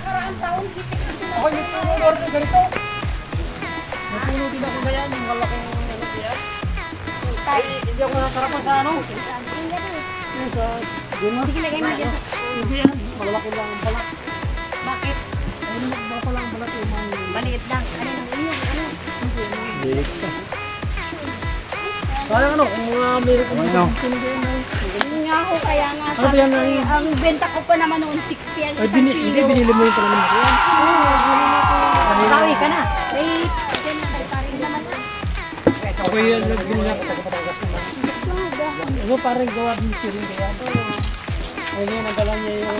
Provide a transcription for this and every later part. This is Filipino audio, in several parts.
nakaraang taon. Ako yung puno na ganito. Napuno din ako ganyan, yung malaking ano kaya. Hindi ako nasarapan sa ano. Yung sa guma. Sige, lagay mo dyan. Hindi yan, malaki lang ang balat. Bakit? Ayun, malaki lang ang balat yung mga... Maliit lang. Ano yung iyo? Ano? Bilik ka. Parang ano, kung mga meron kong tinigyan na Hindi nga ako, kaya nga ano ba yan? ang benta ko pa naman noon 60 ang isang Hindi, kilo. binili mo yung pala naman. Oo, bawi ka na. May, ganyan tayo parin naman. Ako yan, nagbili na ako taga-Patangas naman. Ano, parang gawa din siya rin kaya. Ayun yan, nagdala niya yung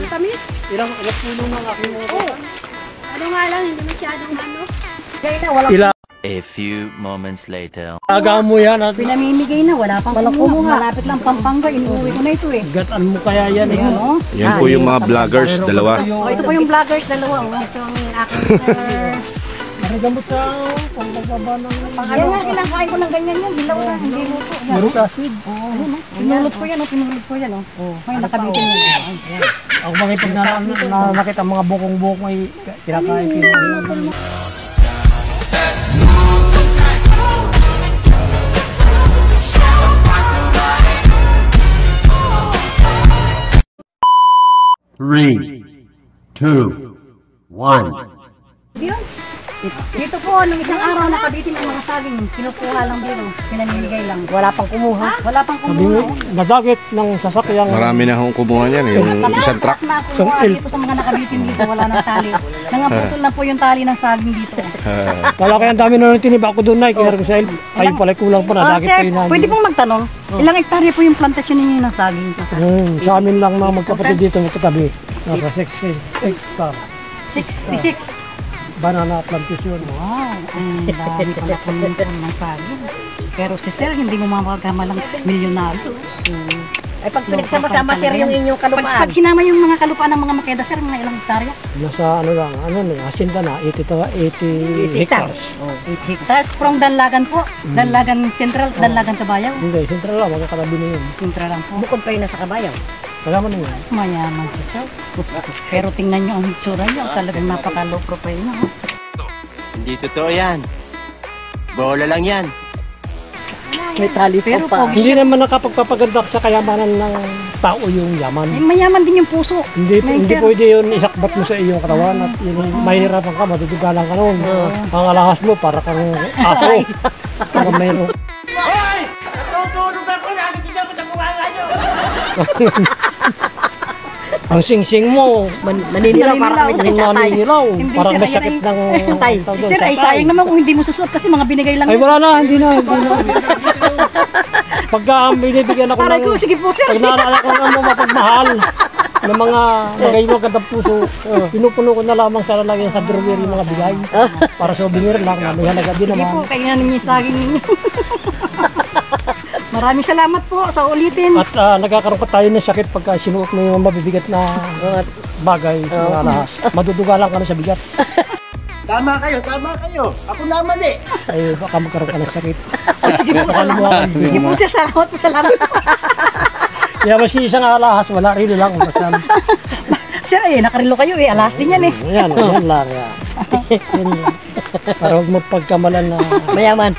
Tamis? ilang puno ng aking mga. Oo. Ano nga lang, hindi masyadong ano. Kaya na, wala. A few moments later. Aga mo yan at Pinamimigay na, wala pang kumuha. Malapit lang Pampanga, inuwi ko na ito eh. gatan mo kaya yan eh. Ano? Yan po yung mga vloggers, dalawa. Oh, ito po yung vloggers, dalawa. Oh. Ito ang aking... Narigamot sa pangpapaba ng... Yan nga, kinakain ko ng ganyan yan. Dilaw na, hindi luto. Maruk acid. Pinulot ko yan, pinulot ko yan. May nakabitin yan. Ako mga pag nakita mga bukong-bukong may kinakain pinag. Three, two, one. Yun. Dito po, nung isang araw nakabitin ang mga saging, kinukuha lang dito, pinamimigay lang. Wala pang kumuha? Wala pang kumuha. Nadagit ng sasakyang... Marami na akong kumuha niyan, yung isang truck. Na kumuha dito sa mga nakabitin dito, wala ng tali. Nangaputol na po yung tali ng saging dito. Wala kaya ang dami na nang tiniba ko doon na, kinarag sa ilm. Ayun pala kulang pa, nadagit Sir, pa yun namin. pwede pong magtanong, ilang hektarya po yung plantasyon ninyo ng saging? Sa amin lang mga magkapatid dito magkatabi. Nasa 6 hectare. 66. Banana plantation. Wow, ang dami pala pumunta ng saging. Pero si Sir, hindi mo mapagkamalang milyonaryo. Ay pag pinagsama-sama sir yung inyong kalupaan. Pag sinama yung mga kalupaan ng mga Makeda, Sir, mga ilang hektarya? Nasa ano lang, ano na, asinda na, 80 hectares. 8 hectares. From Danlagan po. Danlagan Central, Danlagan Cabayaw. Hindi, sentral lang, magkakarabi na yun. Central lang po. Bukod pa yun nasa Kabayaw. Kaya man yun. Mayaman si Sir. Pero tingnan nyo ang hitsura nyo. Talagang napaka-low profile na. Hindi totoo yan. Bola lang yan. May tali Pero pa. pogi Hindi naman nakapagpapagandak sa kayamanan ng tao yung yaman. mayaman din yung puso. Hindi May hindi sir. pwede yun isakbat mo sa iyong katawan at yun, mahirapan ka, madudugalan ka noon. Ang alahas mo para kang aso. Para mayroon. Hoy! Natutulog ako! Nakikita ko na kumakayo! Ang sing-sing mo, Maninilaw para kami sa tatay. maninilaw. Hindi Parang siya may sakit ng Tay. tawag doon, Sir, ay sakay. sayang naman kung hindi mo susuot kasi mga binigay lang Ay yun. wala na, hindi na. Pagka binibigyan ako Aray ng... ko, sige po Sir. Pag naalala ko ng mga mapagmahal ng mga magayong gandang puso, pinupuno ko na lamang sa lalagyan sa drawer yung mga bigay. Para souvenir lang, may halaga din Sige po, naman. kaya ninyo yung saging ninyo. Maraming salamat po sa ulitin. At nagkakaroon pa tayo ng sakit pagka sinuot mo yung mabibigat na bagay, mga alahas. Madudugalan ka na sa bigat. Tama kayo, tama kayo. Ako naman eh. Ay baka magkaroon ka ng sakit. Sige po, salamat. Sige po Sir, salamat po, salamat po. Kaya mas isang alahas, wala rilo lang. Sir, nakarilo kayo alas din yan Yan lang. Yan lang. Para huwag mo pagkamalan na Mayaman.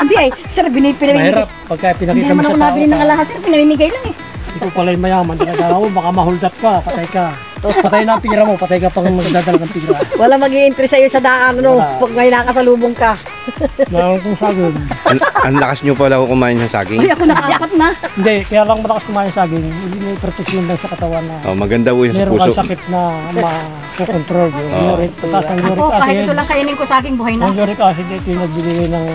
Hindi Sir, pinamimigay. mahirap. Pagka Hindi pinakita mo naman ako sa tao, nabili ng alahas, Sir, pinamimigay lang ikaw pala yung mayaman. Tinagala mo, baka mahuldat ka, patay ka. Patay na ang pira mo, patay ka pang magdadala ng pira. Wala mag-i-entry sa'yo sa daan, ano, Wala. pag may nakasalubong ka. Meron kong saging. Ang lakas nyo pala ako kumain sa saging. Ay, ako nakaapat na. Hindi, kaya lang malakas kumain saging. Hindi may protection lang sa katawan na Oh, maganda po yung sa meron puso. kang sakit na makokontrol. Yung uric, pataas ng uric Ako, kahit acid. ito lang kainin ko saging, buhay na. Ang uric acid ito yung nagbibigay ng...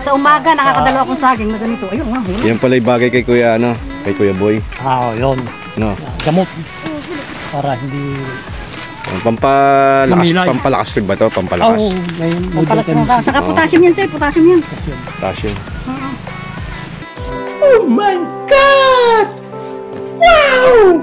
Sa umaga, nakakadalawa akong saging na ganito. Ayun nga, Yan pala yung bagay kay Kuya, kay Kuya Boy. yun. No? Gamot. Para hindi... Pampalakas, Lumilay. pampalakas rin ba ito? Pampalakas. may pampalas vitamin na. C. Saka potassium yan, Sir, potassium yan. Potassium. Oh my God! Wow!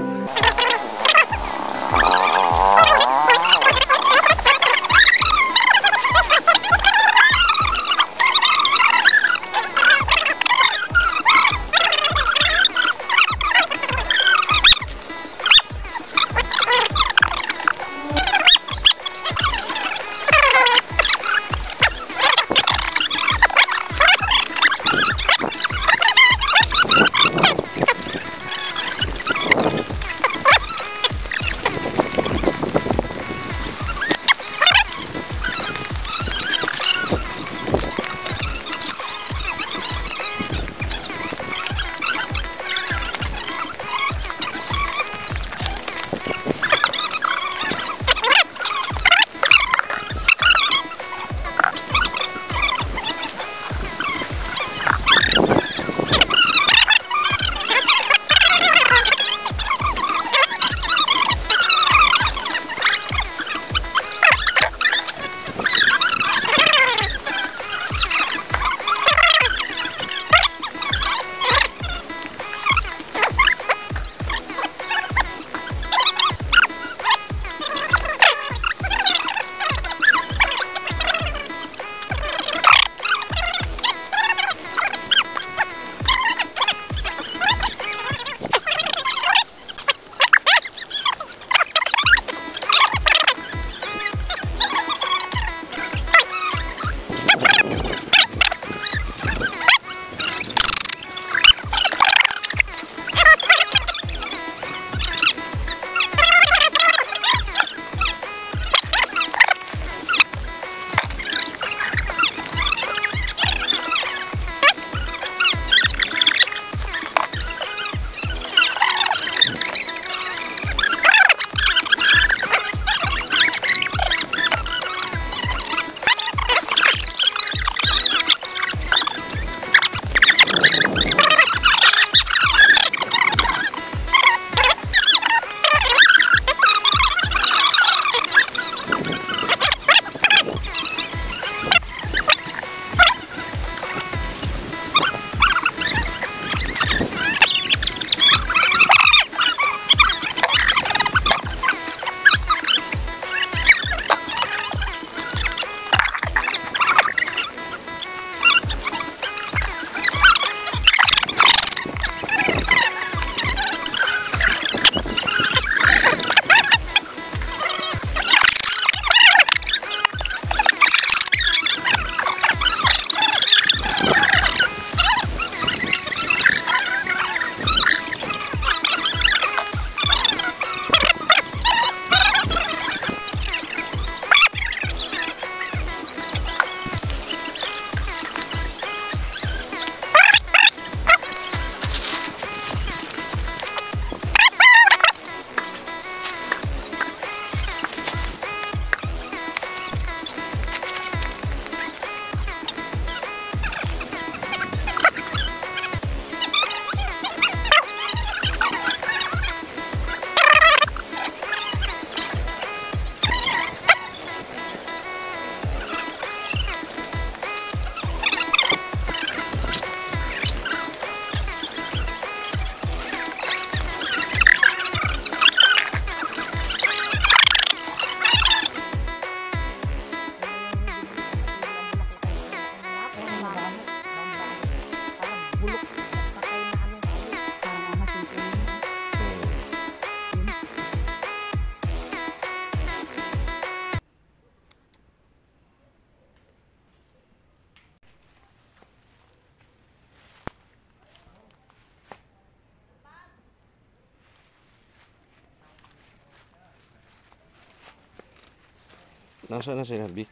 Nasaan na si Nabi?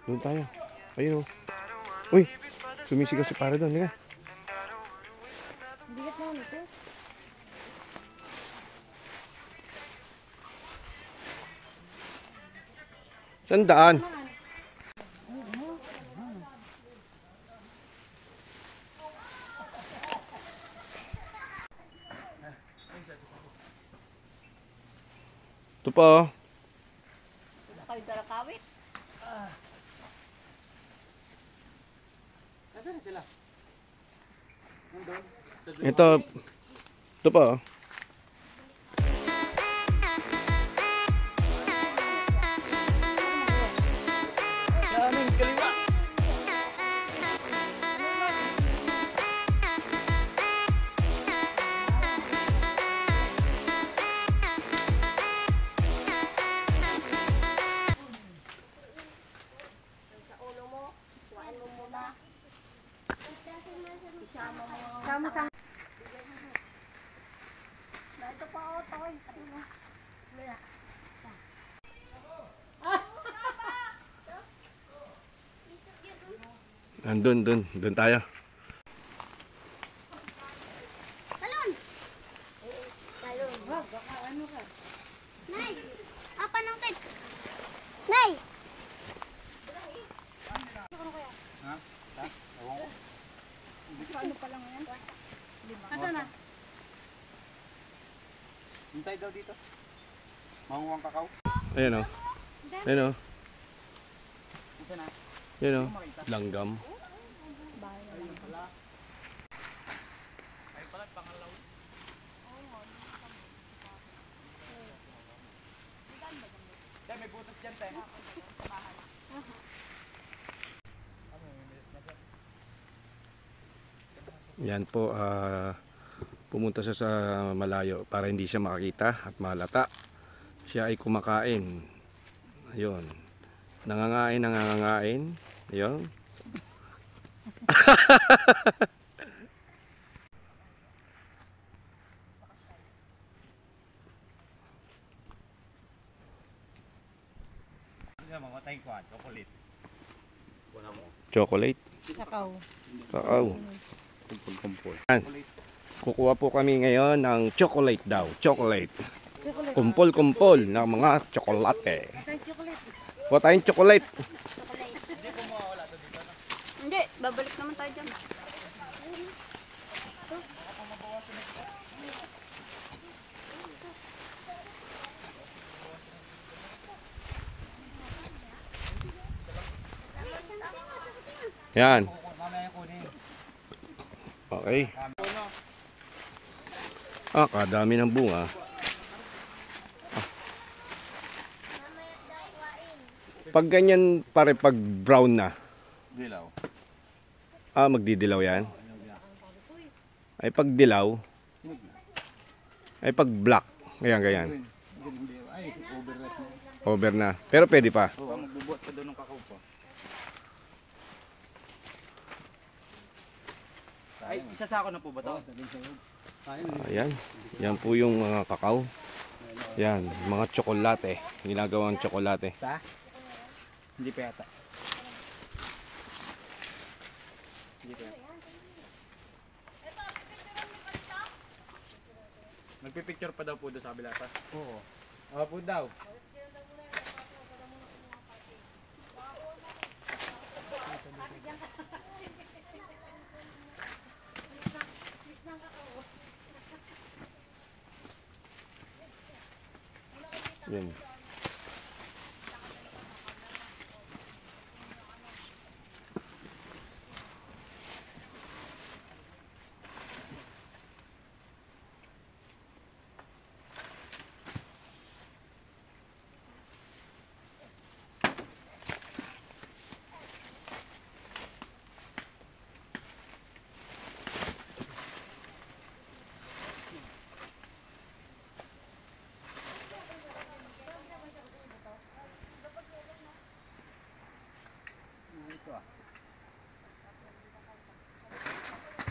Doon tayo. Ayun o. Uy! Sumisigaw si pare doon. Liga. Bigat mo nito. Saan daan? Ito pa oh. Kayo dala kawit. Nasaan na sila? Nandun? Ito pa oh. Kanan, kaliwa. Sama-sama. Doon tayo. Nay! Apa nang kit? Nay! Nasaan na? Hintay daw dito. Manguwang kakao. Ayan o. Ayan o. Ayan o. Langgam. May butas dyan, te. Yan po, pumunta siya sa malayo para hindi siya makakita at malata. Siya ay kumakain. Ayun. Nangangain. Ayun. Mamatay ko, chocolate. Chocolate. Kakao. Kakao. Yan. Kukuha po kami ngayon ng chocolate daw. Chocolate. Kumpol-kumpol ng mga tsokolate. Kuha tayong chocolate. Hindi, babalik naman tayo dyan. Yan. Okay. Kadami ng bunga. Pag ganyan pare, pag brown na. Dilaw. Magdidilaw yan. Ay pag dilaw. Ay pag black. Ganyan. Ay, overlap na. Over na. Pero pwede pa. Oo, magbubuhat pa doon ng kakao pa. Ay, isasako na po ba ito? Ayan. Yan po yung mga kakao. Yan. Mga tsokolate. Ginagawang tsokolate. Hindi pa yata. Hindi pa yata. Nagpipicture pa daw po doon sa kabila pa? Oo. Po daw. Yan.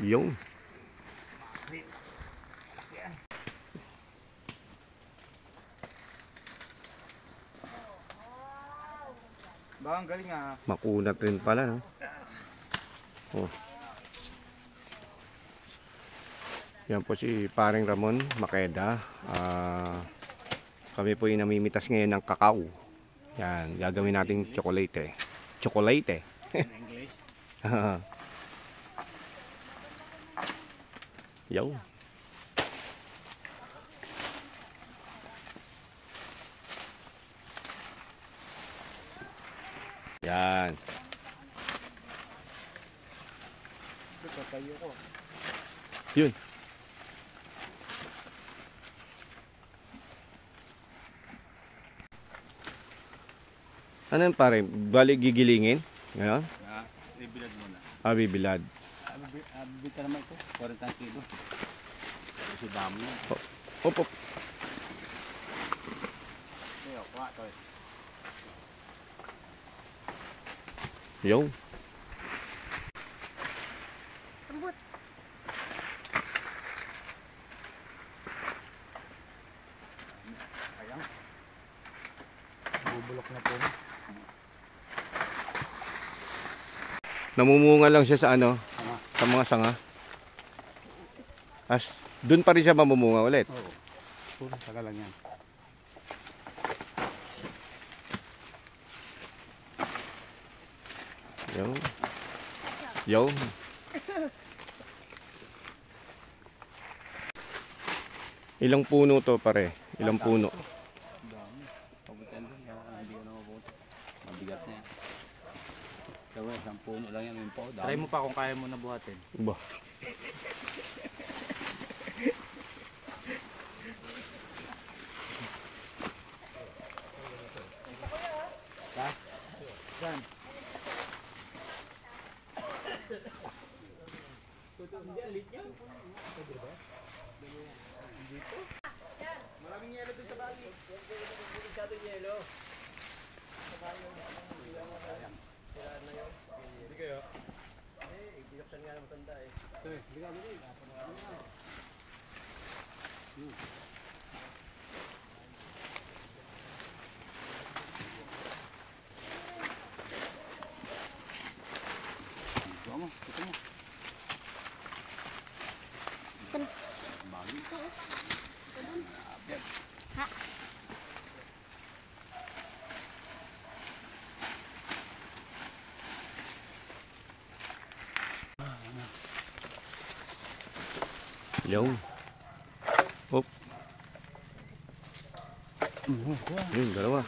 Yung. Baka ang galing ah. Makunat rin pala, no? Oh. Yan po si Paring Ramon Makeda. Kami po yung namimitas ngayon ng kakao. Yan, gagawin natin chocolate. Chocolate. English. Yo. Yan. Patayo ko. Yun. Ano yun pare? Bali gigilingin? Ngayon? Bibilad muna. Bibilad. Bibig ka naman ito. 40 kilo. Kasi dami yun. Hop, hop. Ayaw, kuha ito eh. Yo. Sambut. Ayang. Bubulok na po. Namumunga lang siya sa ano? Sa mga sanga. As, dun pa rin siya mamumunga ulit. Puro tagal lang yan. Yun. Yun. Ilang puno to pare? Ilang puno? Dami. Pabutin doon. Kaya hindi ko na mabuti. Mabigat na yan. Kaya isang puno lang yan. Yung po. Try mo pa kung kaya mo na buhatin. Ba. Yan. Ito mo. Ito mo. Yun. Hop. Yun, dalawa.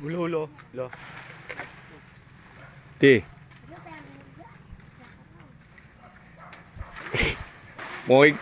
Ulo. Lo. Ti. Moik.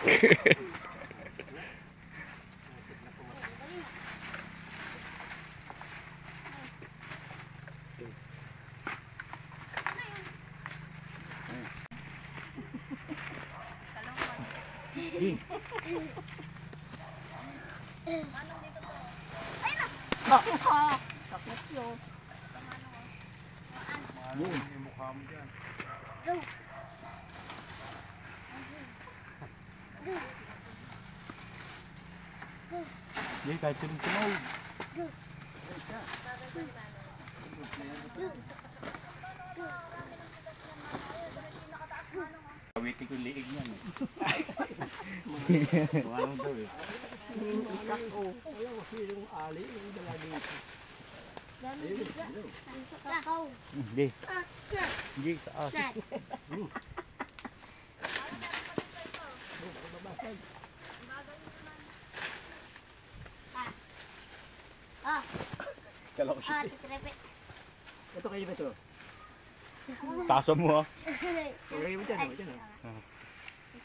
Hindi, kahit tunog. Kawitin ko yung liig niyan eh. Mga daw eh. Sa kakao. Hindi. Hindi, taas. Titrepet. Ito kayo ba ito? Tasa mo ha.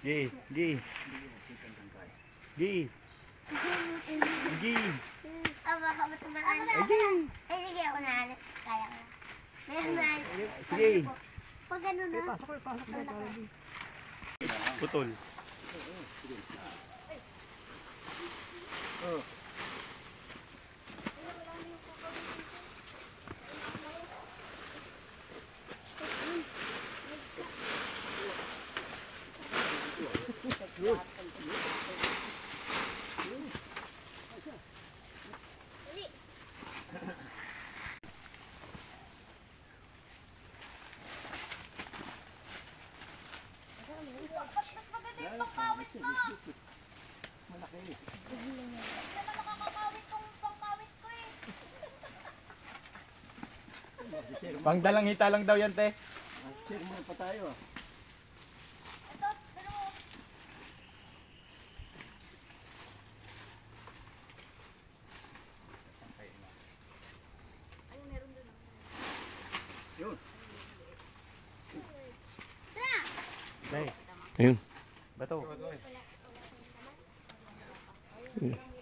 Ay, Gi. baka matumalaan. Ay, sige ako na. Kaya ko na. Meron na. Sige. Pag gano'n na. Putol. Mas maganda yung pangkawit mo. Malaki. Hindi naman nakakakawit kung pangkawit ko eh. Pangdalang hita lang daw yan, te. Share muna pa tayo ah. Ito, pero Te, Ayun. bato.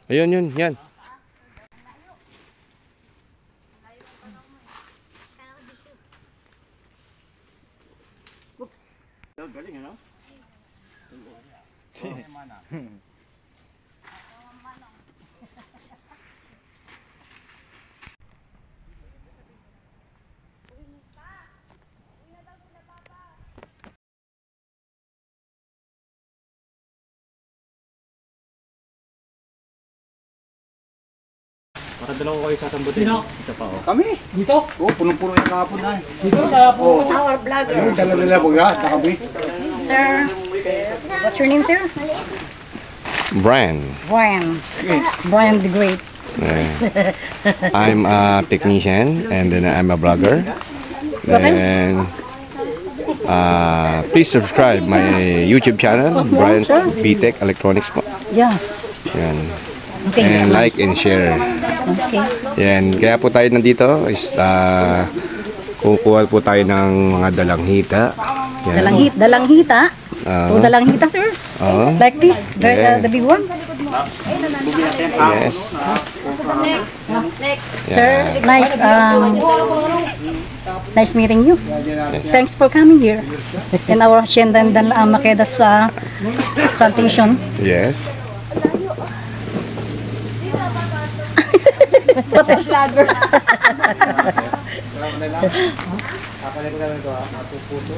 Ayun, yan. Galing ano? Para dalawa kayo sasambutin. Sino? Isa pa oh. Kami. Dito? Oo, punong-puno yung kahapon na. Dito sa po. Tower vlogger. Ayun, dala nila baga, sa kami. Sir, what's your name, sir? Brian. Brian. Brian the Great. I'm a technician and then I'm a blogger. And please subscribe my YouTube channel, Brian BTech Electronics po. Yeah. Yan. Okay, And that's like nice. and share. Okay. Yan. Kaya po tayo nandito is kukuha po tayo ng mga dalanghita. Yan. Dalanghita. Oh, dalanghita, sir. Oo. Like this, Yeah. the big one. Yes. Sir, nice. Nice meeting you. Thanks for coming here. In our hacienda and Maquedas plantation. Yes.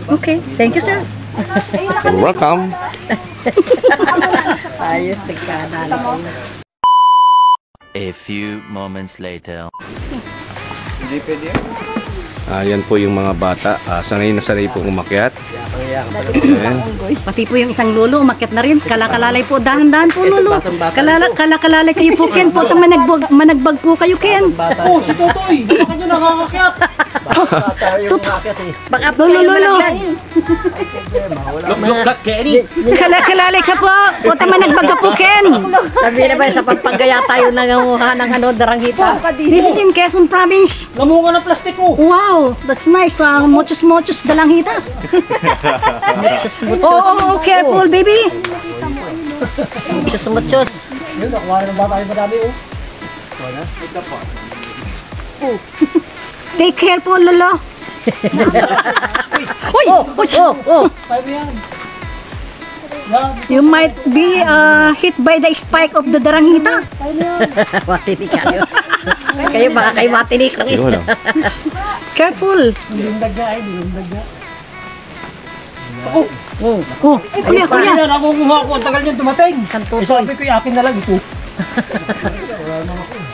Okay, thank you, sir. You're welcome. Ayos, nagkadala ko. A few moments later. Hindi pwede. Yan po yung mga bata. Sanay na sanay po umakyat. Yan. Pati po yung isang lolo, umakyat na rin. Kalakalalay po, dahan-dahan po, lolo. Kalakalalay kayo po, Ken. Po, managbag po kayo, Ken. Oh, si Totoy. Bakit nyo nakakakyat? Baka po lolo. Kalakalalay ka po. Po, managbag ka po, Ken. Sabi na ba, sa pagpagaya tayo nanganguha ng daranghita. This is in Quezon Province. Lamungan ng plastiko. Wow, that's nice. Muchos dalanghita. Oh, careful, baby. Muchos. Yun, nakuha na ng bata yung madami oh. Take care po, lolo. Uy! Tayo mo yan. Yan. You might be hit by the spike of the daranghita. Matinik kayo. Kayo baka kayo matinik lang Yun, ito. Careful. Dinundag ay, dinundag. Ay, kuya. Kaya nakukuha ko, ang tagal niyan dumating. Isang Eh, tutoy. sabi ko, akin na lang ito.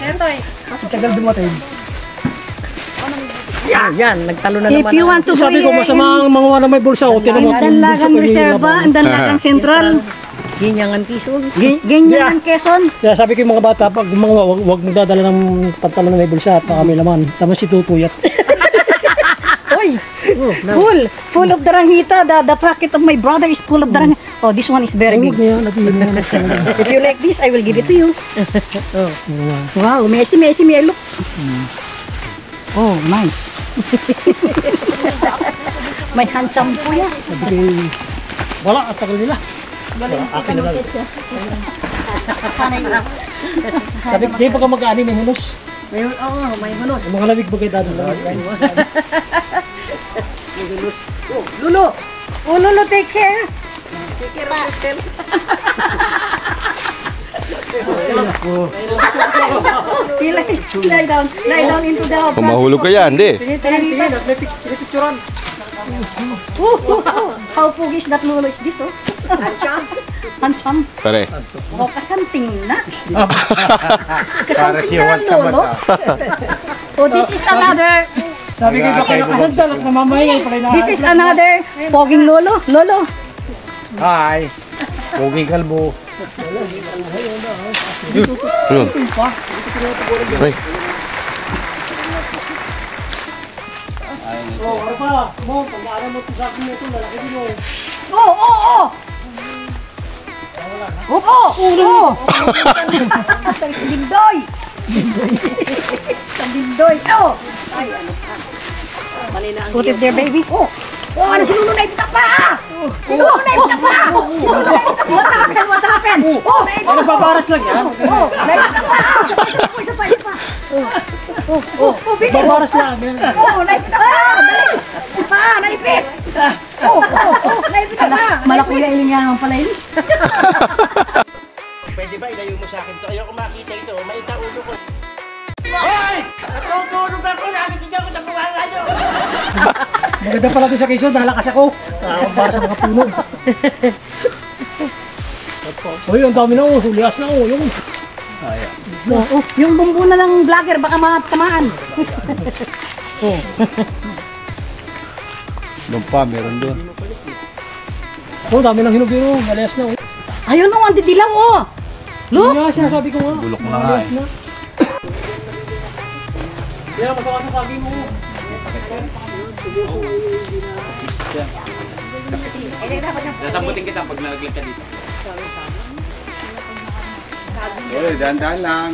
Ang tagal dumating. Yan, nagtalo na If naman. you want to go Sabi ko, here masama ang mga na may bulsa. O, tinan mo. in Danlagan Reserva, and Danlagan Central, Ginyangan Quezon. ganyan ang Quezon. Kaya sabi ko yung mga bata, pag mga wag magdadala ng pantalon na may bulsa at baka may laman. Tapos si Tutuyat. Uy, full of daranghita. The pocket of my brother is full of daranghita. Oh, this one is very Huwag big. na yan, natin yun yan. If you like this, I will give it to you. Wow, messy, may look. Oh, nice. May handsome kuya. Sabi ko, wala, at tagal nila. Akin na lang. Sabi ko, pagka mag-ani may hunos. May hunos. Yung mga lamig ba kayo dadala? Lulu. Oh, Lulu, take care. Lie down into the Kung mahulog ka yan, di. Pinipicturan. How pogi is that Lulu is this, oh? Handsome. Pare. Oh, kasanting na. Kasanting na ang Lolo. Oh, this is another, Sabi ko, baka nakahanda at namamayan pala na. this is another poging Lolo. Lolo. Hi. Pogi kalbo. Ano? Ay. Oh, ano pa? Mo, pag-aaral mo sa akin nito, lalaki din mo. Oh. Dindoy. Dindoy. Oh. Put it there, baby. Oh, ano si Lulu naipita pa? Lulu naipita pa. What happened? Oh, Ano ba paras lang yan? naipita pa. Isa pa. Bigyan. Babaras lang yan. Naipita pa. Naipit. Naipit ka na. Malakuya ilingan pala yun. Pwede ba ilayo mo sa akin to? Ayoko makita ito. Maita ulo ko. Hoy! Natutulog ako! Nakikita ko sa kumara nyo! Maganda pala doon sa Quezon, nalakas ako. Para sa mga puno. Uy, ang dami na oh. Hulias na oh. Yung Yung bumbuna ng vlogger, baka matamaan. Doon pa, meron doon. Oh, dami ng hinog yun. Alayas na. Ayun o, ang didilaw o. Look! Yun nga sinasabi ko nga. Bulok na nga eh. Yan ang masama sa sabi mo. Sasambutin kita pag nalaglag ka dito. Uy, dahan-dahan lang.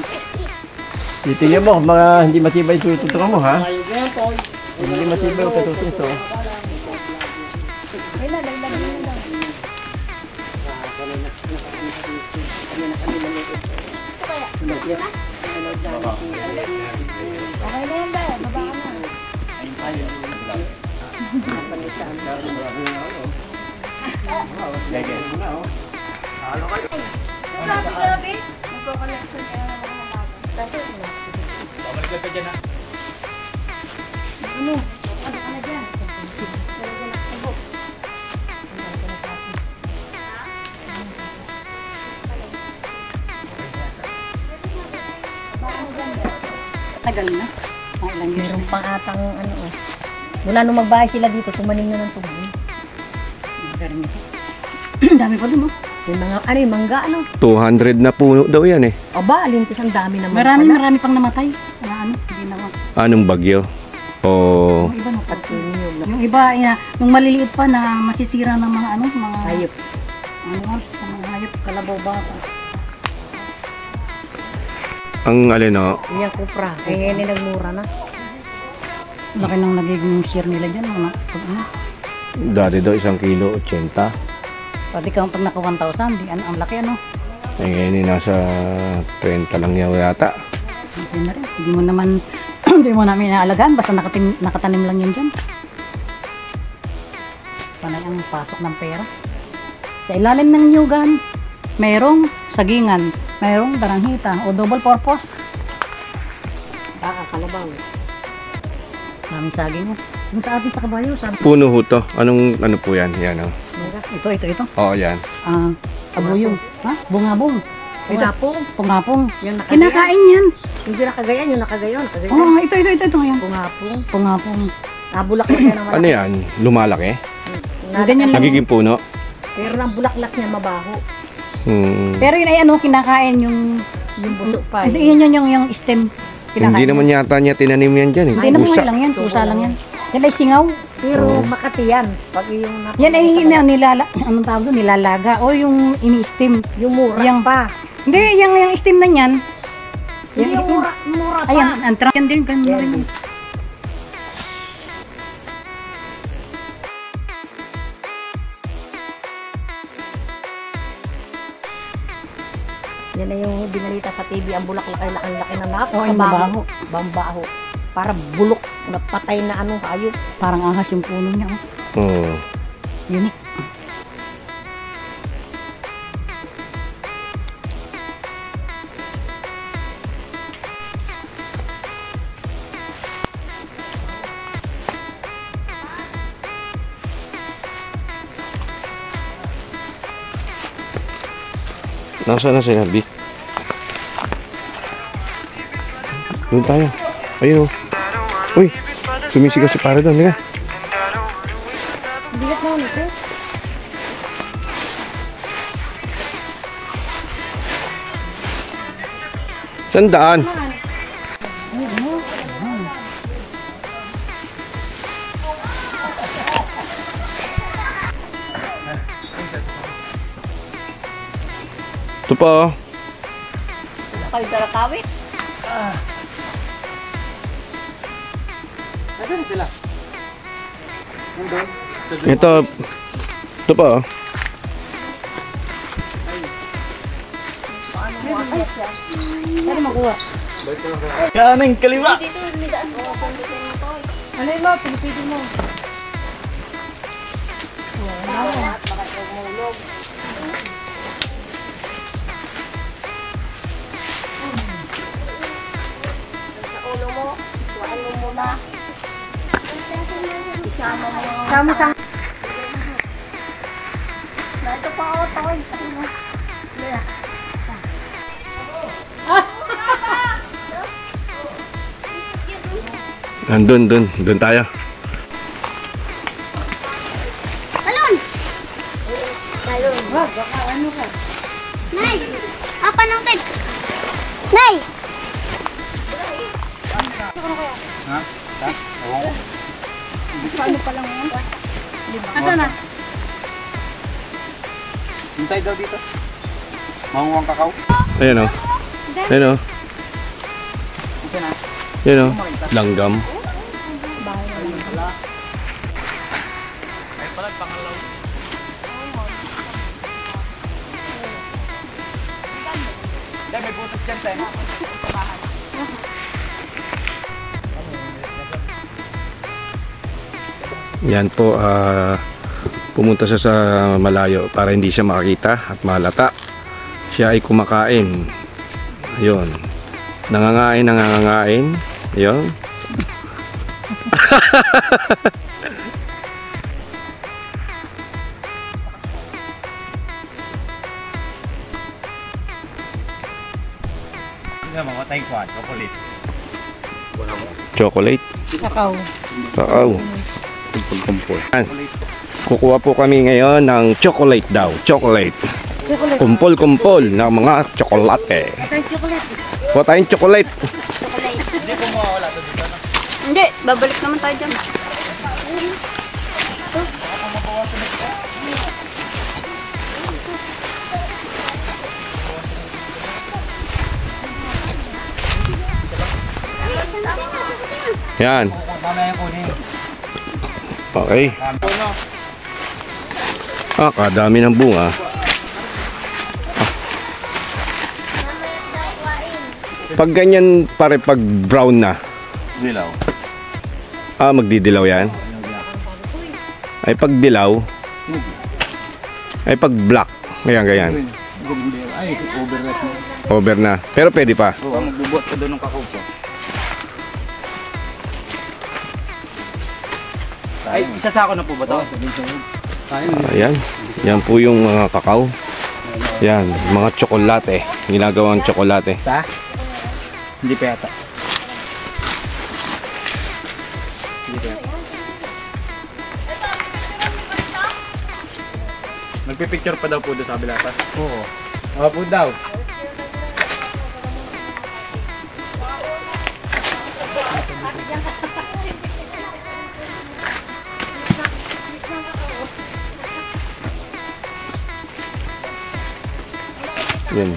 Titingnan mo, mga hindi matibay yung tutukan mo, ha? Ayun yan po. Hindi matibay yung tutukan ito. Okay na yan ba? Baba ka na. Grabe, grabe. Nagko-collection ka na ng mga bago. Babalik ka dyan ha. Ano? Ano ka na dyan? Talaga na tubok. Tagal na. Mga ilang years Meron na. pang atang ano eh. Mula nung magbahay sila dito, tumanim na ng tubig. Dami pa dun, oh. Yung mga, ano yung mangga, ano? 200 na puno daw yan eh. Aba, alintis ang dami naman Marami pang namatay. Na ano, hindi na. Anong bagyo? O Yung iba, no, At yun, yung iba, yung maliliit pa na masisira ng mga ano, mga hayop. animals, mga hayop, kalabaw baka. ang alin o, Yung kupra. Kaya ngayon nagmura na. Laki nang nagiging share nila dyan, mga pag ano. dati daw 1 kilo 80. Pati ka pag naka 1,000, di ang laki ano. Eh ngayon nasa 30 lang yaw yata. Okay na rin. Hindi mo naman, hindi mo namin inaalagaan, basta nakatanim lang yan dyan. Panay ang pasok ng pera. Sa ilalim ng nyugan, merong sagingan, merong daranghita o double purpose. Baka kalabaw. Maraming saging mo. Yung sa atin sa kabayo, sabi. Puno ho to. Anong ano po yan? Yan o. Ito. Oo yan. Abuyong. Ha? Bungabong. Pungapong. Pungapong. Yung nakagayan. Kinakain yan. Hindi nakagayan, yung nakagayan. Oo, ito. Yan. Pungapong. Pungapong. Nabulaklak niya naman. Ano yan? Lumalaki? Ganyan lang. Nagiging puno? Pero ang bulaklak niya mabaho. Pero yun ay ano, kinakain yung Buso pa. Hindi, yun yung stem. Kinakain. Hindi naman yata niya tinanim yan dyan eh. Hindi naman Pusa. lang yan. Pusa lang yan. Yan ay singaw. Pero Makati yan. Pag yung Yan ay anong tawag doon? Nilalaga. O yung ini-steam. yung mura Yang pa. Hindi, yung steam na yan. Hindi yung mura pa. Ayan, ang yan din. Ganun rin. Yan na yung binalita sa TV, ang bulaklak ay laki na Oo, yung mabaho. Bambaho. Para bulok na patay na ano hayop. Parang ahas yung puno niya. Oh. Oo. Unique. Nasaan na sila, Vic? Doon tayo. Ayun o. Uy, sumisigaw si pare doon. Liga. Bigat na ulit eh. Sandaan. Ito pa oh. Kayo darakawit. Nasaan sila? Ito pa oh. Pwede makuha. Kanang kaliwa! Ano yun mo? Pilipili mo. Sama sa Ito pa ako, toy. Ah! Doon tayo. Talon! Talon. Wag, baka ano ka. Nay! Apa ng pet? Nay! Paano pa lang yan? Asa na? Hintay daw dito. Manguwang kakao. Ayan o. Ayan o. Ayan o. Langgam. May butas dyan tayo. Yan po, pumunta siya sa malayo para hindi siya makakita at malata. Siya ay kumakain. Ayun. Nangangain. Ayun. Hindi mamatay ko. Chocolate. Chocolate. Kakao. Kakao. Kumpul. Yan. Kukuha po kami ngayon ng chocolate daw. Chocolate. Kumpol-kumpol ng mga tsokolate. Patay chocolate. Kuha tayong chocolate. Hindi ko mawawala to dito. Hindi, babalik naman tayo dyan. Yan. Tama yung kunin. Okay. Puno. Kadami ng bunga. Pag ganyan pare, pag brown na, Dilaw. magdidilaw yan. Ay pag dilaw, ay pag black, ganyan. Ay, overnight mo. Over na. Pero pwede pa. Oo, magbubuhat ka doon ng kakao ko. Ay, isa sa ako na po ba ito? Ayan. Yan po yung mga kakao. Yan, mga tsokolate. Ginagawang tsokolate. Ta? Hindi pa yata. Hindi pa yata. Magpipicture pa daw po doon sa kabilata? Oo. Oo po daw. Yan.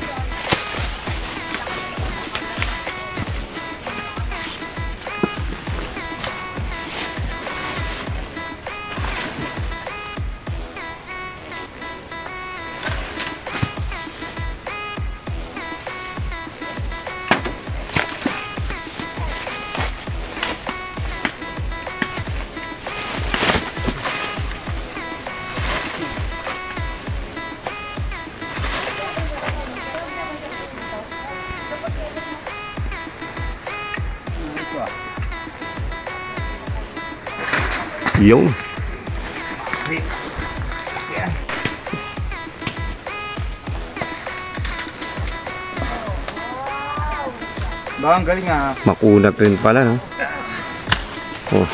Yung. Baka ang galing ah. Makunat rin pala, no? Oh.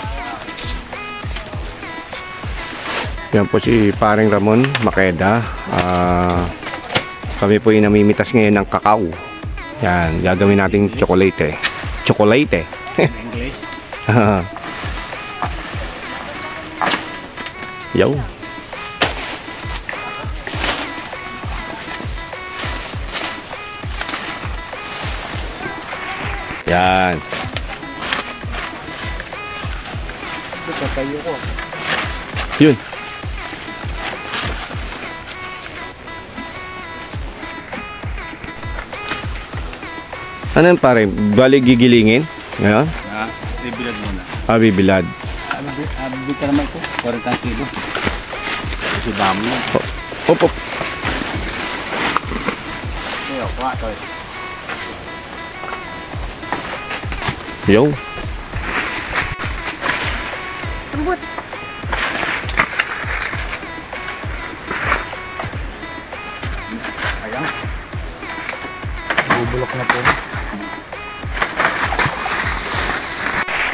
Yan po si Paring Ramon Makeda. Kami po yung namimitas ngayon ng kakao. Yan, gagawin natin chocolate. Chocolate. English. Yo. Yan. Patayo ko. Yun. Ano yan pare? Bali gigilingin? Ngayon? Ah, bibilad muna. Bibilad. Bibig ka naman ko. 40 kilo. Kasi dami yan. Op, op. Ayaw, kuha ito eh. Yo. Sambut. Ayan. Bubulok na po.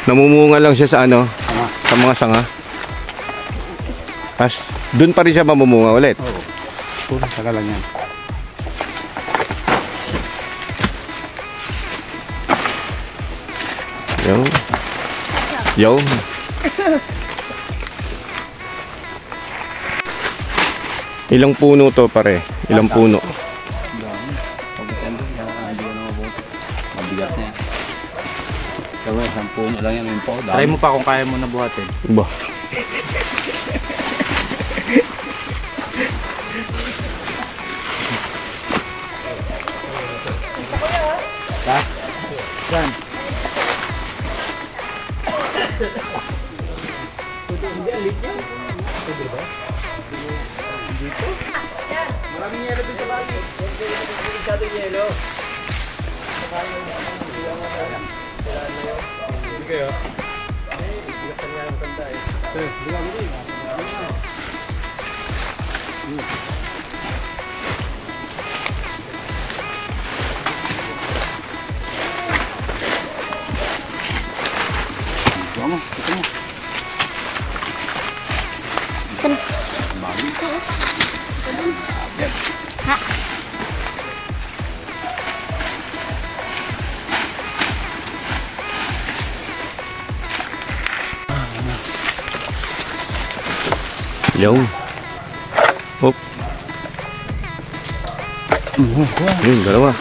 Namumunga lang siya sa ano? Sa mga sanga. Tapos, dun pa rin siya mamumunga ulit. Oo. Puro saka lang yan. Yo. Yo. Ilang puno to pare? Ilang puno? Dami. Pabutin doon. Kaya hindi ko na mabuti. Mabigat na yan. Kaya 10 puno lang yan. Try mo pa kung kaya mo na buhatin. Ba. Yan. Yo. Hop. Yun, dalawa.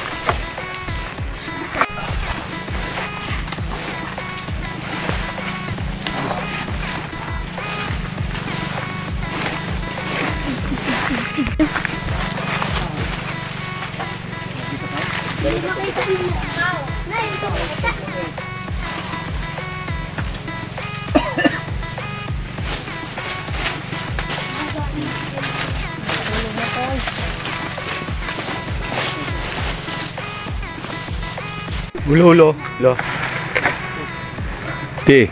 Gululo. Lo. Ti.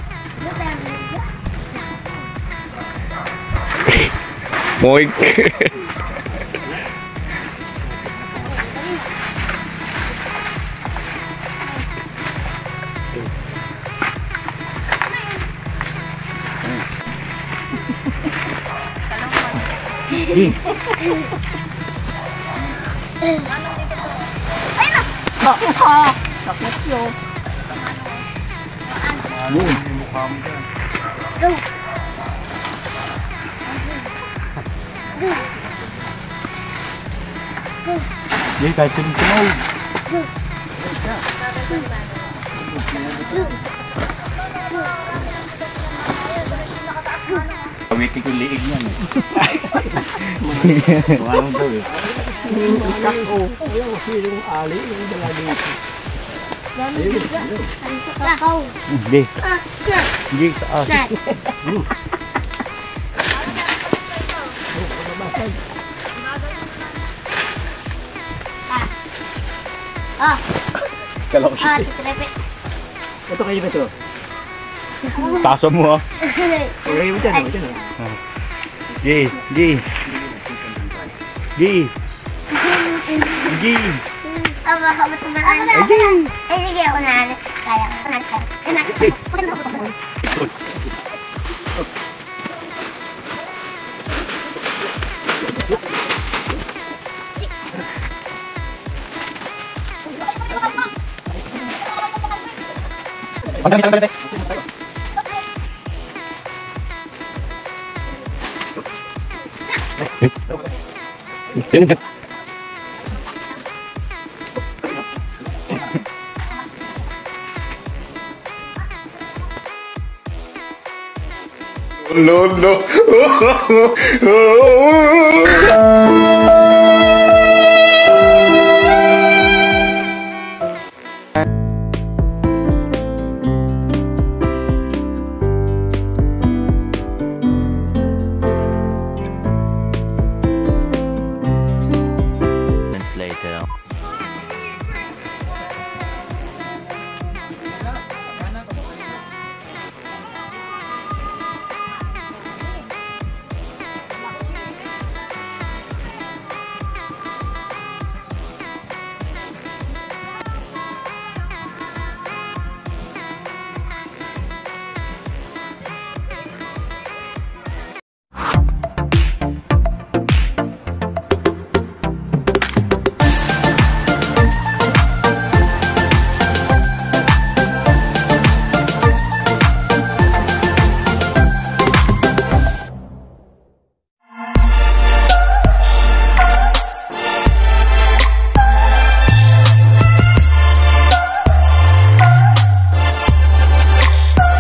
Moik. Bakit yun? Hindi, kahit tunog. Kawiki ko liig yan eh. Mga anong daw eh. Hindi. Hindi, taas. Kalaw siya. Ito kayo ba ito? Taso mo ah. Okay mo dyan, dyan ah. Gi, gi. Gi. Gi. Ako sige ako na. Kaya ko. No, no.